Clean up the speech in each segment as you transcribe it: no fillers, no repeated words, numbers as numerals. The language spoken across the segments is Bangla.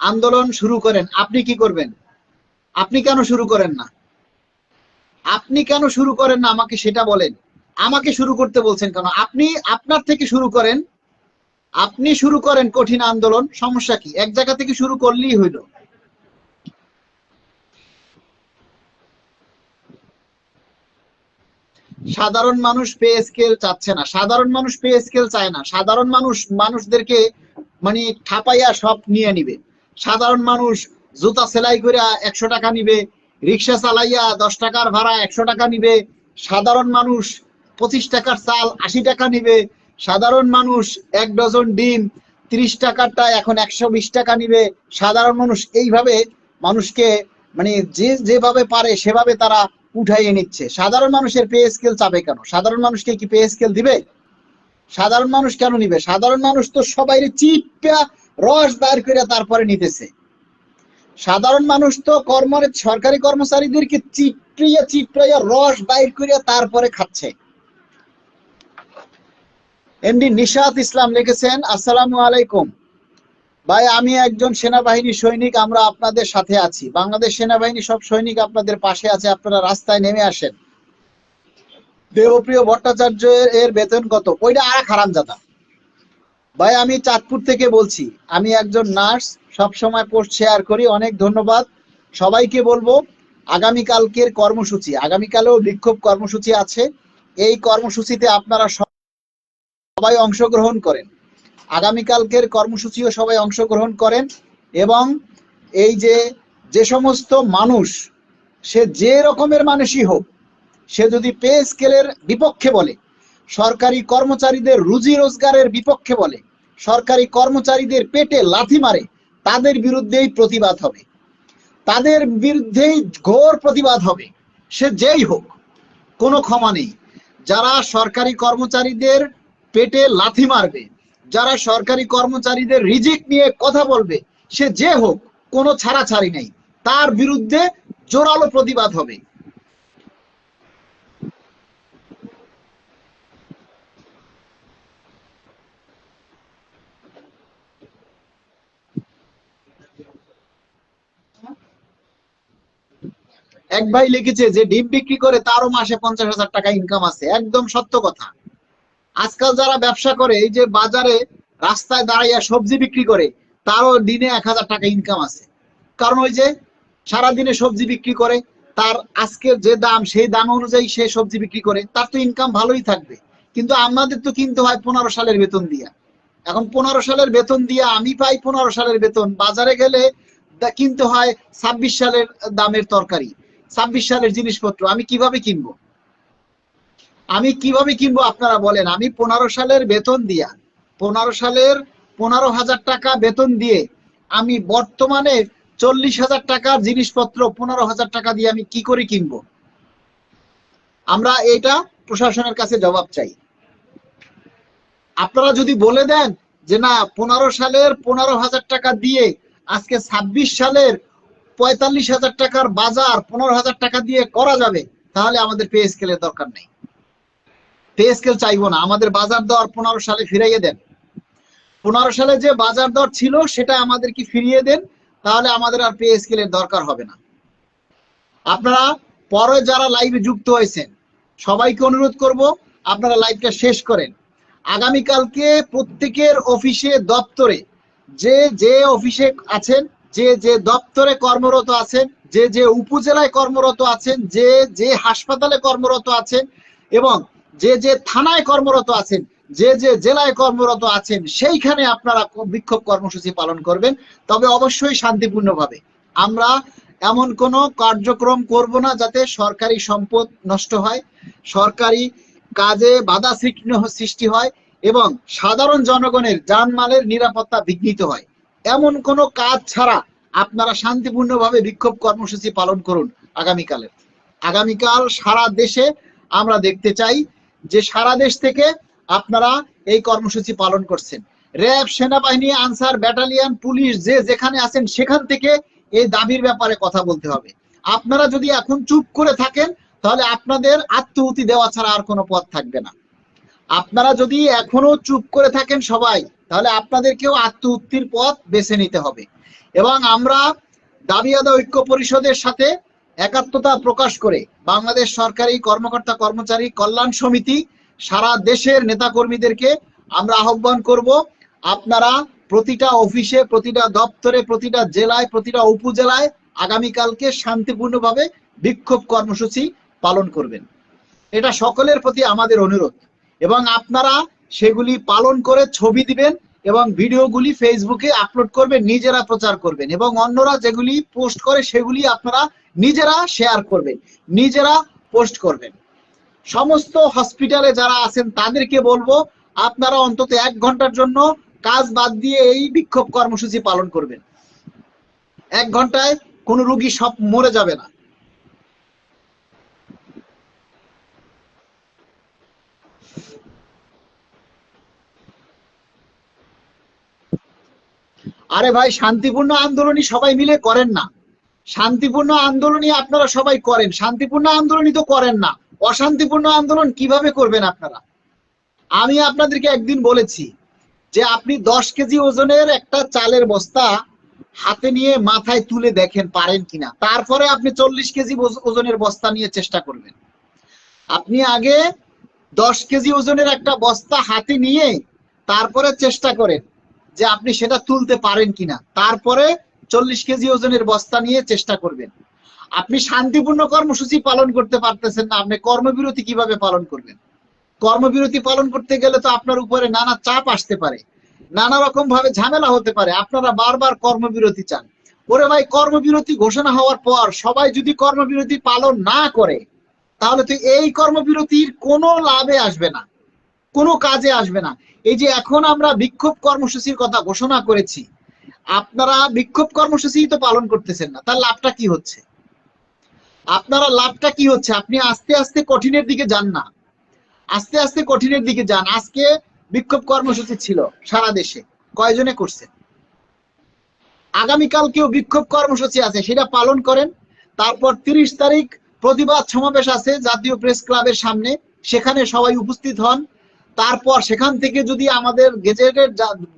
আন্দোলন শুরু করেন, আপনি কি করবেন? আপনি কেন শুরু করেন না? আপনি কেন শুরু করেন না আমাকে সেটা বলেন। আমাকে শুরু করতে বলছেন কেন? আপনি আপনার থেকে শুরু করেন। আপনি শুরু করেন কঠিন আন্দোলন, সমস্যা কি? এক জায়গা থেকে শুরু করলেই হইল। সাধারণ মানুষ পে স্কেল চাচ্ছে না, সাধারণ মানুষ পে স্কেল চায় না। সাধারণ মানুষ মানুষদেরকে মানে ঠাপাইয়া সব নিয়ে নিবে। সাধারণ মানুষ জুতা সেলাই করে 100 টাকা নিবে, রিক্সা চালাইয়া 10 টাকার ভাড়া 100 টাকা নিবে। সাধারণ মানুষ 25 টাকার চাল 80 টাকা নিবে। সাধারণ মানুষ 1 ডজন ডিম 30 টাকারটা এখন 120 টাকা নিবে। সাধারণ মানুষ এইভাবে মানুষকে মানে যে যেভাবে পারে সেভাবে তারা উঠাইয়ে নিচ্ছে। সাধারণ মানুষের পে স্কেল চাবে কেন? সাধারণ মানুষকে কি পে স্কেল দিবে? সাধারণ মানুষ কেন নিবে? সাধারণ মানুষ তো সবাই চিপা রস বাইর করে তারপরে নিতেছে। সাধারণ মানুষ তো সরকারি কর্মচারীদেরকে চিপড়িয়া চিপড়াইয়া রস বাইর করে তারপরে খাচ্ছে। এমডি নিশাত ইসলাম লিখেছেন, আসসালামু আলাইকুম ভাই, আমি একজন সেনাবাহিনী সৈনিক, আমরা আপনাদের সাথে আছি। বাংলাদেশ সেনাবাহিনী সব সৈনিক আপনাদের পাশে আছে, আপনারা রাস্তায় নেমে আসেন। দেবপ্রিয় ভট্টাচার্য এর বেতন কত? ওইটা আর হারামজাদা। ভাই আমি চাঁদপুর থেকে বলছি, আমি একজন নার্স, সব সময় পোস্ট শেয়ার করি, অনেক ধন্যবাদ। সবাইকে বলবো আগামীকালকের কর্মসূচি, আগামীকালেও বিক্ষোভ কর্মসূচি আছে। এই কর্মসূচিতে আপনারা সবাই অংশগ্রহণ করেন। আগামীকালকের কর্মসূচিও সবাই অংশগ্রহণ করেন। এবং এই যে সমস্ত মানুষ, সে যে রকমের মানুষই হোক, সে যদি পে স্কেলের বিপক্ষে বলে, সরকারি কর্মচারীদের রুজি রোজগারের বিপক্ষে বলে, সরকারি কর্মচারীদের পেটে লাথি মারে, তাদের বিরুদ্ধেই প্রতিবাদ হবে, তাদের বিরুদ্ধেই ঘোর প্রতিবাদ হবে। সে যেই হোক, কোনো ক্ষমা নেই। যারা সরকারি কর্মচারীদের পেটে লাথি মারবে, যারা সরকারি কর্মচারীদের রিজিক নিয়ে কথা বলবে, সে যে হোক, কোনো ছাড়াছাড়ি নেই, তার বিরুদ্ধে জোরালো প্রতিবাদ হবে। এক ভাই লিখেছে যে ডিম বিক্রি করে তারও মাসে 50,000 টাকা ইনকাম আছে। একদম সত্য কথা। আজকাল যারা ব্যবসা করে, এই যে বাজারে রাস্তায় দাঁড়াইয়া সবজি বিক্রি করে, তারও দিনে 1,000 টাকা ইনকাম আছে। কারণ ওই যে সারাদিনে সবজি বিক্রি করে, তার আজকের যে দাম সেই দাম অনুযায়ী সে সবজি বিক্রি করে, তার তো ইনকাম ভালোই থাকবে। কিন্তু আমাদের তো কিনতে হয় 15 সালের বেতন দিয়া। এখন 15 সালের বেতন দিয়া আমি পাই 15 সালের বেতন, বাজারে গেলে কিনতে হয় 26 সালের দামের তরকারি, 26 সালের জিনিসপত্র। আমি কিভাবে কিনবো? আমি কিভাবে কিনবো আপনারা বলেন? আমি 15 সালের বেতন দিয়া, 15 সালের 15,000 টাকা বেতন দিয়ে আমি বর্তমানে 40,000 টাকার জিনিসপত্র 15,000 টাকা দিয়ে আমি কি করে কিনবো? আমরা এটা প্রশাসনের কাছে জবাব চাই। আপনারা যদি বলে দেন যে না, 15 সালের 15,000 টাকা দিয়ে আজকে 26 সালের 45,000 টাকার বাজার 15,000 টাকা দিয়ে করা যাবে, তাহলে আমাদের পে স্কেলের দরকার নেই। পে স্কেল চাইবো না, আমাদের বাজার দর 15 সালে ফিরাইয়ে দেন। 15 সালে যে বাজার দর ছিল সেটা আমাদেরকে ফিরিয়ে দেন, তাহলে আমাদের আর পে স্কেলের দরকার হবে না। আপনারা পরে যারা লাইভে যুক্ত হয়েছেন, সবাইকে অনুরোধ করব আপনারা লাইভটা শেষ করেন। আগামীকালকে প্রত্যেকের অফিসে দপ্তরে, যে যে অফিসে আছেন, যে যে দপ্তরে কর্মরত আছেন, যে যে উপজেলায় কর্মরত আছেন, যে যে হাসপাতালে কর্মরত আছেন, এবং যে যে থানায় কর্মরত আছেন, যে যে জেলায় কর্মরত আছেন, সেইখানে আপনারা বিক্ষোভ কর্মসূচি পালন করবেন। তবে অবশ্যই শান্তিপূর্ণভাবে। আমরা এমন কোনো কার্যক্রম করব না যাতে সরকারি সম্পদ নষ্ট হয়, সরকারি কাজে বাধা সৃষ্টি হয় এবং সাধারণ জনগণের জানমালের নিরাপত্তা বিঘ্নিত হয়। এমন কোনো কাজ ছাড়া আপনারা শান্তিপূর্ণভাবে বিক্ষোভ কর্মসূচি পালন করুন। আগামীকাল সারা দেশে আমরা দেখতে চাই যে সারা দেশ থেকে আপনারা এই কর্মসূচি পালন করছেন। র্যাব, সেনাবাহিনী, আনসার ব্যাটালিয়ন, পুলিশ, যে যেখানে আছেন সেখান থেকে এই দাবির ব্যাপারে কথা বলতে হবে। আপনারা যদি এখন চুপ করে থাকেন, তাহলে আপনাদের আত্মহুতি দেওয়া ছাড়া আর কোনো পথ থাকবে না। আপনারা যদি এখনো চুপ করে থাকেন সবাই, তাহলে আপনাদেরকেও আত্মহুতির পথ বেছে নিতে হবে। এবং আমরা দাবি আদায় ঐক্য পরিষদের সাথে একাত্মতা প্রকাশ করে বাংলাদেশ সরকারি কর্মকর্তা কর্মচারী কল্যাণ সমিতি সারা দেশের নেতাকর্মীদেরকে আমরা আহ্বান করব, আপনারা প্রতিটা অফিসে, প্রতিটা দপ্তরে, প্রতিটা জেলায়, প্রতিটা উপজেলায় আগামীকালকে শান্তিপূর্ণভাবে বিক্ষোভ কর্মসূচি পালন করবেন। এটা সকলের প্রতি আমাদের অনুরোধ, এবং আপনারা সেগুলি পালন করে ছবি দিবেন এবং ভিডিওগুলি ফেসবুকে আপলোড করবেন, নিজেরা প্রচার করবেন, এবং অন্যরা যেগুলি পোস্ট করে সেগুলি আপনারা নিজেরা শেয়ার করবেন, নিজেরা পোস্ট করবেন। সমস্ত হসপিটালে যারা আছেন তাদেরকে বলবো, আপনারা অন্তত 1 ঘন্টার জন্য কাজ বাদ দিয়ে এই বিক্ষোভ কর্মসূচি পালন করবেন। 1 ঘন্টায় কোনো রোগী সব মরে যাবে না। আরে ভাই, শান্তিপূর্ণ আন্দোলনই সবাই মিলে করেন না। শান্তিপূর্ণ আন্দোলনই আপনারা সবাই করেন, শান্তিপূর্ণ আন্দোলনই তো করেন না। অশান্তিপূর্ণ আন্দোলন কিভাবে করবেন আপনারা? আমি আপনাদেরকে একদিন বলেছি যে আপনি 10 কেজি ওজনের একটা চালের বস্তা হাতে নিয়ে মাথায় তুলে দেখেন পারেন কিনা, তারপরে আপনি 40 কেজি ওজনের বস্তা নিয়ে চেষ্টা করবেন। আপনি আগে 10 কেজি ওজনের একটা বস্তা হাতে নিয়ে তারপরে চেষ্টা করেন যে আপনি সেটা তুলতে পারেন কিনা, তারপরে 40 কেজি ওজনের বস্তা নিয়ে চেষ্টা করবেন। আপনি শান্তিপূর্ণ কর্মসূচি পালন করতে পারতেছেন না, আপনি কর্মবিরতি কিভাবে পালন করবেন? কর্মবিরতি পালন করতে গেলে তো আপনার উপরে নানা চাপ আসতে পারে, নানা রকম ভাবে ঝামেলা হতে পারে, আপনারা বারবার কর্মবিরতি চান। ওরে ভাই, কর্মবিরতি ঘোষণা হওয়ার পর সবাই যদি কর্মবিরতি পালন না করে, তাহলে তো এই কর্মবিরতির কোনো লাভে আসবে না, কোনো কাজে আসবে না। এই যে এখন আমরা বিক্ষোভ কর্মসূচির কথা ঘোষণা করেছি, আপনারা বিক্ষোভ কর্মসূচি তো পালন করতেছেন না, তার লাভটা কি হচ্ছে? আপনারা লাভটা কি হচ্ছে? আপনি আস্তে আস্তে কঠিনের দিকে যান না, আস্তে আস্তে কঠিনের দিকে যান। আজকে বিক্ষোভ কর্মসূচি ছিল সারা দেশে, কয়জনে করছেন? আগামীকালকেও বিক্ষোভ কর্মসূচি আছে, সেটা পালন করেন। তারপর 30 তারিখ প্রতিবাদ সমাবেশ আছে জাতীয় প্রেস ক্লাবের সামনে, সেখানে সবাই উপস্থিত হন। তারপর সেখান থেকে যদি আমাদের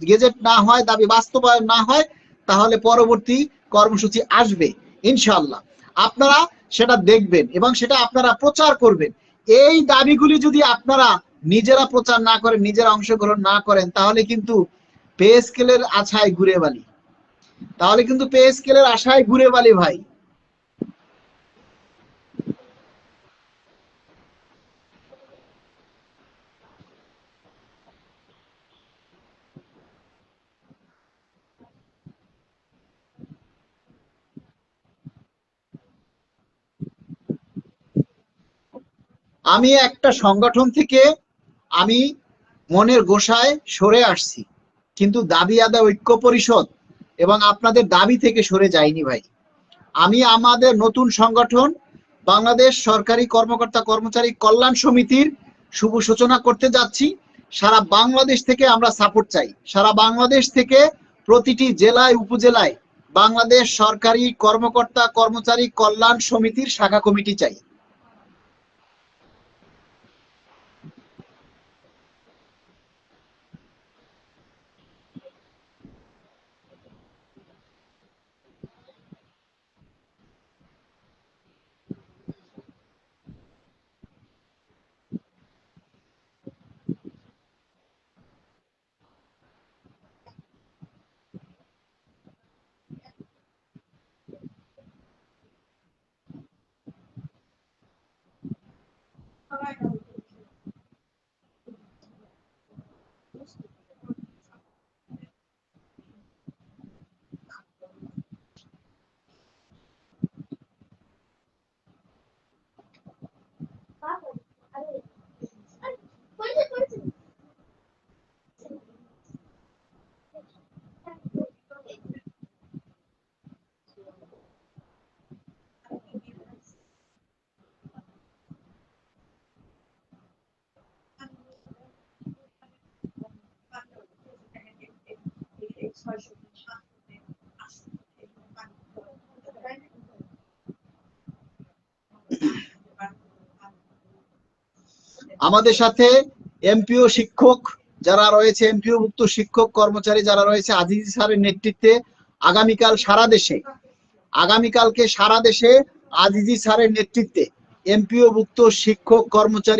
গেজেট না হয়, দাবি বাস্তবায়ন না হয়, তাহলে পরবর্তী কর্মসূচি আসবে ইনশাআল্লাহ। আপনারা সেটা দেখবেন এবং সেটা আপনারা প্রচার করবেন। এই দাবিগুলি যদি আপনারা নিজেরা প্রচার না করেন, নিজেরা অংশগ্রহণ না করেন, তাহলে কিন্তু পে স্কেলের আশায় ঘুরে বালি, তাহলে কিন্তু পে স্কেলের আশায় ঘুরে বালি ভাই। আমি একটা সংগঠন থেকে আমি মনের গোসায় সরে আসছি, কিন্তু দাবি আদায় ঐক্য পরিষদ এবং আপনাদের দাবি থেকে সরে যাইনি ভাই। আমি আমাদের নতুন সংগঠন বাংলাদেশ সরকারি কর্মকর্তা কর্মচারী কল্যাণ সমিতির শুভ সূচনা করতে যাচ্ছি। সারা বাংলাদেশ থেকে আমরা সাপোর্ট চাই, সারা বাংলাদেশ থেকে প্রতিটি জেলায় উপজেলায় বাংলাদেশ সরকারি কর্মকর্তা কর্মচারী কল্যাণ সমিতির শাখা কমিটি চাই। আমাদের সাথে এমপিও শিক্ষক যারা রয়েছে, এমপিও ভুক্ত শিক্ষক কর্মচারী যারা রয়েছে, আজিজ স্যারের নেতৃত্বে আগামীকালকে সারা দেশে আজিজি স্যারের নেতৃত্বে এমপিওভুক্ত শিক্ষক কর্মচারী